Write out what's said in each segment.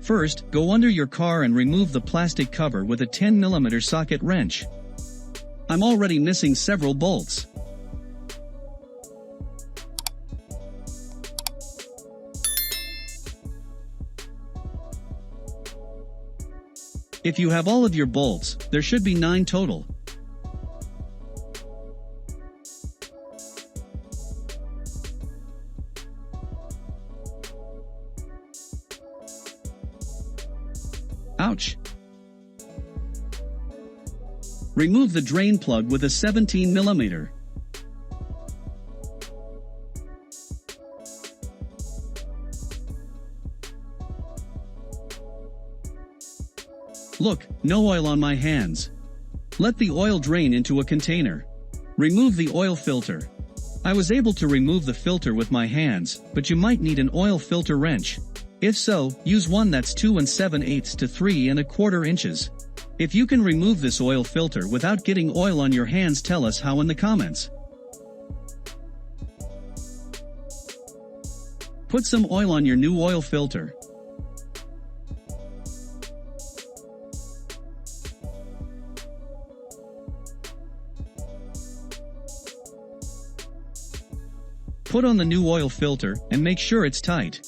First, go under your car and remove the plastic cover with a 10mm socket wrench. I'm already missing several bolts. If you have all of your bolts, there should be 9 total. Ouch! Remove the drain plug with a 17mm. Look, no oil on my hands. Let the oil drain into a container. Remove the oil filter. I was able to remove the filter with my hands, but you might need an oil filter wrench. If so, use one that's 2 7/8 to 3 1/4 inches. If you can remove this oil filter without getting oil on your hands, tell us how in the comments. Put some oil on your new oil filter. Put on the new oil filter and make sure it's tight.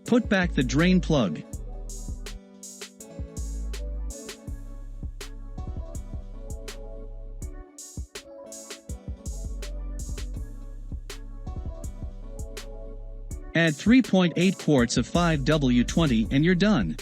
Put back the drain plug. Add 3.8 quarts of 5W20 and you're done.